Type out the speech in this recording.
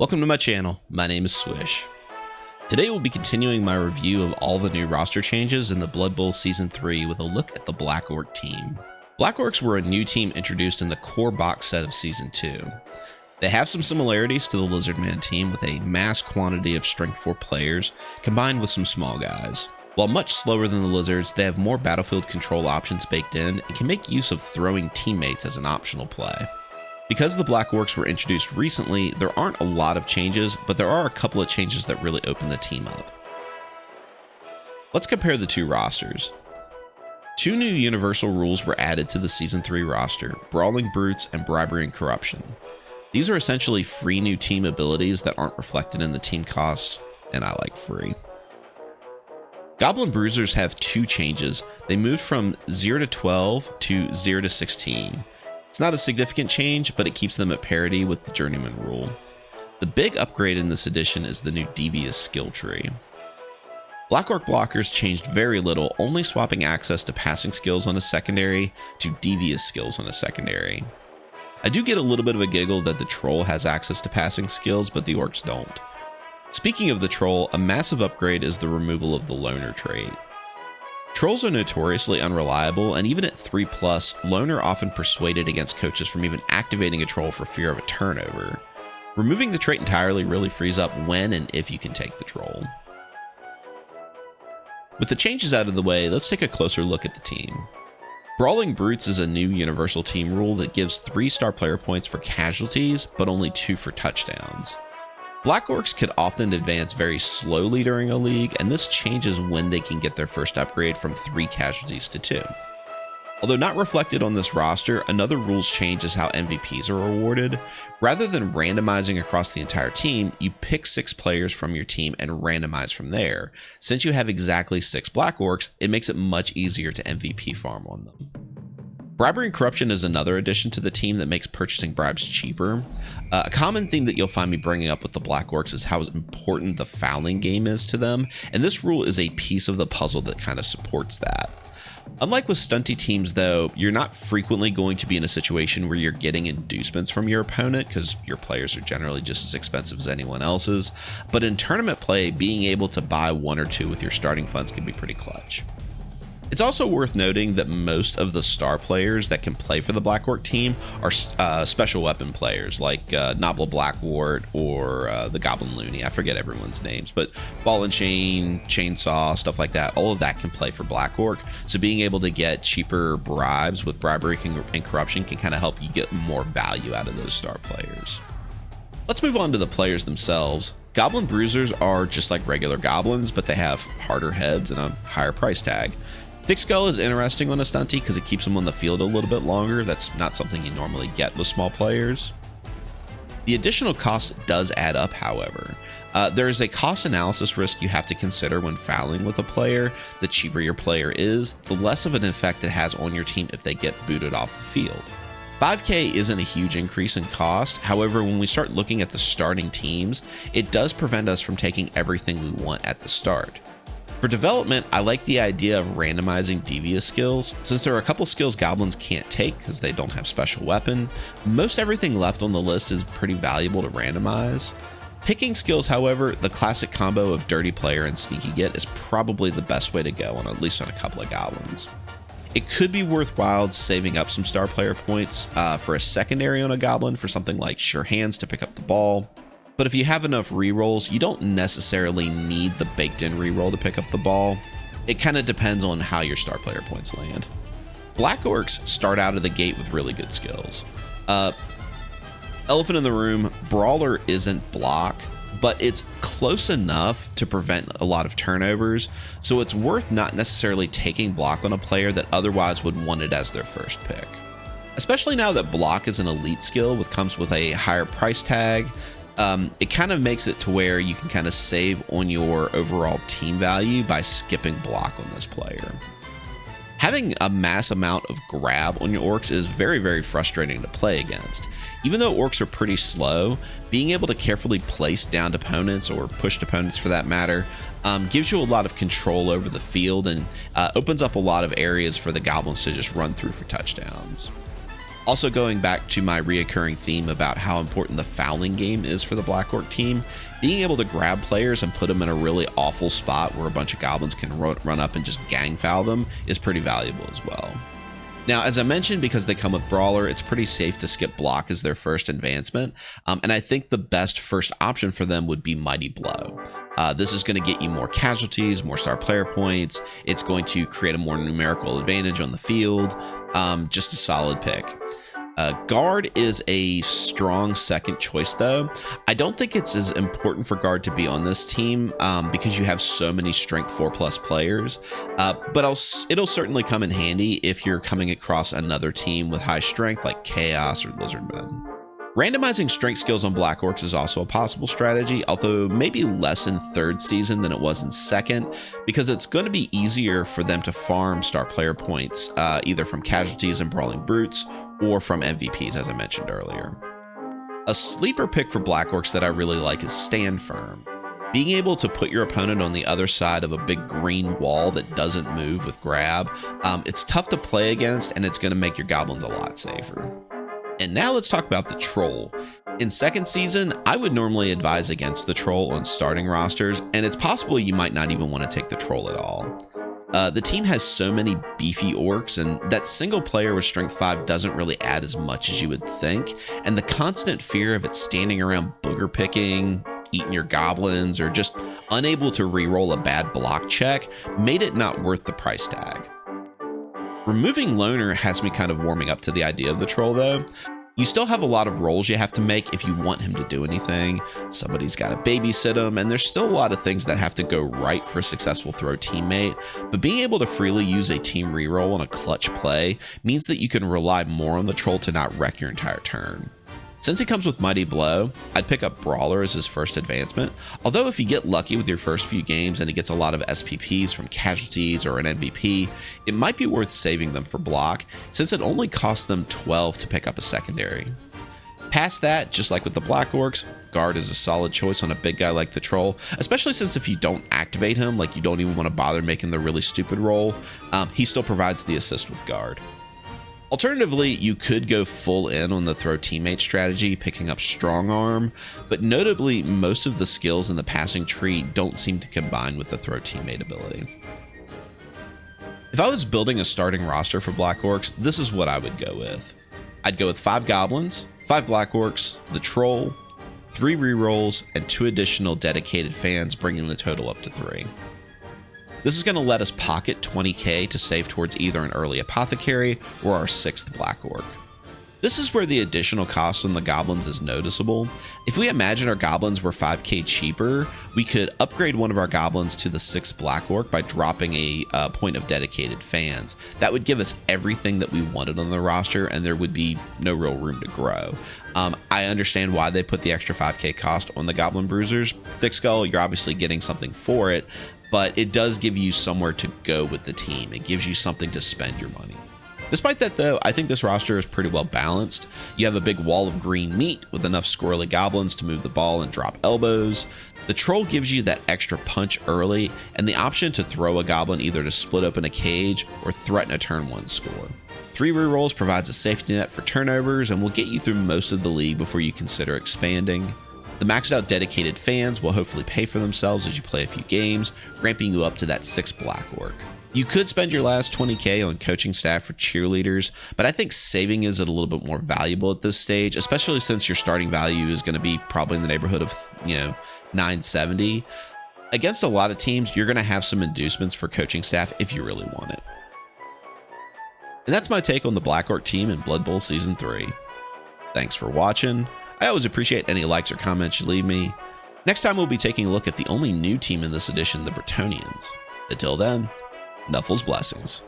Welcome to my channel. My name is Swish. Today we'll be continuing my review of all the new roster changes in the Blood Bowl Season 3 with a look at the Black Orc team. Black Orcs were a new team introduced in the core box set of Season 2. They have some similarities to the Lizardman team with a mass quantity of Strength 4 players combined with some small guys. While much slower than the Lizards, they have more battlefield control options baked in and can make use of throwing teammates as an optional play. Because the Black Orcs were introduced recently, there aren't a lot of changes, but there are a couple of changes that really open the team up. Let's compare the two rosters. Two new universal rules were added to the Season 3 roster, Brawling Brutes and Bribery and Corruption. These are essentially free new team abilities that aren't reflected in the team costs, and I like free. Goblin Bruisers have two changes. They moved from 0 to 12 to 0 to 16. It's not a significant change, but it keeps them at parity with the Journeyman rule. The big upgrade in this edition is the new Devious skill tree. Black Orc blockers changed very little, only swapping access to passing skills on a secondary to devious skills on a secondary. I do get a little bit of a giggle that the Troll has access to passing skills, but the Orcs don't. Speaking of the Troll, a massive upgrade is the removal of the Loner trait. Trolls are notoriously unreliable, and even at 3+, Loner often persuaded against coaches from even activating a Troll for fear of a turnover. Removing the trait entirely really frees up when and if you can take the Troll. With the changes out of the way, let's take a closer look at the team. Brawling Brutes is a new universal team rule that gives 3 star player points for casualties, but only 2 for touchdowns. Black Orcs could often advance very slowly during a league, and this changes when they can get their first upgrade from 3 casualties to 2. Although not reflected on this roster, another rules change is how MVPs are awarded. Rather than randomizing across the entire team, you pick 6 players from your team and randomize from there. Since you have exactly 6 Black Orcs, it makes it much easier to MVP farm on them. Bribery and Corruption is another addition to the team that makes purchasing bribes cheaper. A common theme that you'll find me bringing up with the Black Orcs is how important the fouling game is to them, and this rule is a piece of the puzzle that kind of supports that. Unlike with stunty teams though, you're not frequently going to be in a situation where you're getting inducements from your opponent because your players are generally just as expensive as anyone else's, but in tournament play, being able to buy 1 or 2 with your starting funds can be pretty clutch. It's also worth noting that most of the star players that can play for the Black Orc team are special weapon players like Nobble Blackwart or the Goblin Looney. I forget everyone's names, but Ball and Chain, Chainsaw, stuff like that, all of that can play for Black Orc. So being able to get cheaper bribes with Bribery and Corruption can kind of help you get more value out of those star players. Let's move on to the players themselves. Goblin Bruisers are just like regular goblins, but they have harder heads and a higher price tag. Thick Skull is interesting on a stunty because it keeps them on the field a little bit longer. That's not something you normally get with small players. The additional cost does add up, however. There is a cost analysis risk you have to consider when fouling with a player. The cheaper your player is, the less of an effect it has on your team if they get booted off the field. 5K isn't a huge increase in cost. However, when we start looking at the starting teams, it does prevent us from taking everything we want at the start. For development, I like the idea of randomizing devious skills. Since there are a couple skills goblins can't take because they don't have special weapon, most everything left on the list is pretty valuable to randomize. Picking skills, however, the classic combo of Dirty Player and Sneaky Get is probably the best way to go, at least on a couple of goblins. It could be worthwhile saving up some star player points for a secondary on a goblin for something like Sure Hands to pick up the ball. But if you have enough rerolls, you don't necessarily need the baked-in reroll to pick up the ball. It kind of depends on how your star player points land. Black Orcs start out of the gate with really good skills. Elephant in the room, Brawler isn't block, but it's close enough to prevent a lot of turnovers, so it's worth not necessarily taking block on a player that otherwise would want it as their first pick. Especially now that block is an elite skill which comes with a higher price tag, it kind of makes it to where you can kind of save on your overall team value by skipping block on this player. Having a mass amount of grab on your orcs is very, very frustrating to play against. Even though orcs are pretty slow, being able to carefully place downed opponents, or pushed opponents for that matter, gives you a lot of control over the field and opens up a lot of areas for the goblins to just run through for touchdowns. Also, going back to my reoccurring theme about how important the fouling game is for the Black Orc team, being able to grab players and put them in a really awful spot where a bunch of goblins can run up and just gang foul them is pretty valuable as well. Now, as I mentioned, because they come with Brawler, it's pretty safe to skip block as their first advancement, and I think the best first option for them would be Mighty Blow. This is going to get you more casualties, more star player points. It's going to create a more numerical advantage on the field. Just a solid pick. Guard is a strong second choice, though. I don't think it's as important for Guard to be on this team because you have so many strength 4+ players, but it'll certainly come in handy if you're coming across another team with high strength like Chaos or Lizardmen. Randomizing strength skills on Black Orcs is also a possible strategy, although maybe less in 3rd season than it was in 2nd, because it's going to be easier for them to farm star player points, either from casualties and brawling brutes or from MVPs, as I mentioned earlier. A sleeper pick for Black Orcs that I really like is Stand Firm. Being able to put your opponent on the other side of a big green wall that doesn't move with grab, it's tough to play against, and it's going to make your goblins a lot safer. And now let's talk about the Troll. In 2nd season, I would normally advise against the Troll on starting rosters, and it's possible you might not even want to take the Troll at all. The team has so many beefy orcs, and that single player with strength 5 doesn't really add as much as you would think, and the constant fear of it standing around booger picking, eating your goblins, or just unable to reroll a bad block check made it not worth the price tag. Removing Loner has me kind of warming up to the idea of the Troll, though. You still have a lot of rolls you have to make if you want him to do anything. Somebody's got to babysit him, and there's still a lot of things that have to go right for a successful throw teammate, but being able to freely use a team reroll on a clutch play means that you can rely more on the Troll to not wreck your entire turn. Since he comes with Mighty Blow, I'd pick up Brawler as his first advancement, although if you get lucky with your first few games and he gets a lot of SPPs from casualties or an MVP, it might be worth saving them for block, since it only costs them 12 to pick up a secondary. Past that, just like with the Black Orcs, Guard is a solid choice on a big guy like the Troll, especially since if you don't activate him, like you don't even want to bother making the really stupid roll, he still provides the assist with Guard. Alternatively, you could go full in on the throw teammate strategy, picking up Strong Arm, but notably, most of the skills in the passing tree don't seem to combine with the throw teammate ability. If I was building a starting roster for Black Orcs, this is what I would go with. I'd go with 5 Goblins, 5 Black Orcs, the Troll, 3 rerolls, and 2 additional dedicated fans, bringing the total up to 3. This is going to let us pocket 20k to save towards either an early Apothecary or our 6th Black Orc. This is where the additional cost on the Goblins is noticeable. If we imagine our Goblins were 5k cheaper, we could upgrade one of our Goblins to the 6th Black Orc by dropping a point of dedicated fans. That would give us everything that we wanted on the roster, and there would be no real room to grow. I understand why they put the extra 5k cost on the Goblin Bruisers. Thick Skull, you're obviously getting something for it, but it does give you somewhere to go with the team. It gives you something to spend your money. Despite that, though, I think this roster is pretty well balanced. You have a big wall of green meat with enough squirrely goblins to move the ball and drop elbows. The Troll gives you that extra punch early, and the option to throw a goblin either to split open a cage or threaten a turn 1 score. 3 rerolls provides a safety net for turnovers and will get you through most of the league before you consider expanding. The maxed out dedicated fans will hopefully pay for themselves as you play a few games, ramping you up to that 6th Black Orc. You could spend your last 20k on coaching staff for cheerleaders, but I think saving is a little bit more valuable at this stage, especially since your starting value is going to be probably in the neighborhood of, 970. Against a lot of teams, you're going to have some inducements for coaching staff if you really want it. And that's my take on the Black Orc team in Blood Bowl Season 3. Thanks for watching. I always appreciate any likes or comments you leave me. Next time we'll be taking a look at the only new team in this edition, the Bretonians. Until then, Nuffle's blessings.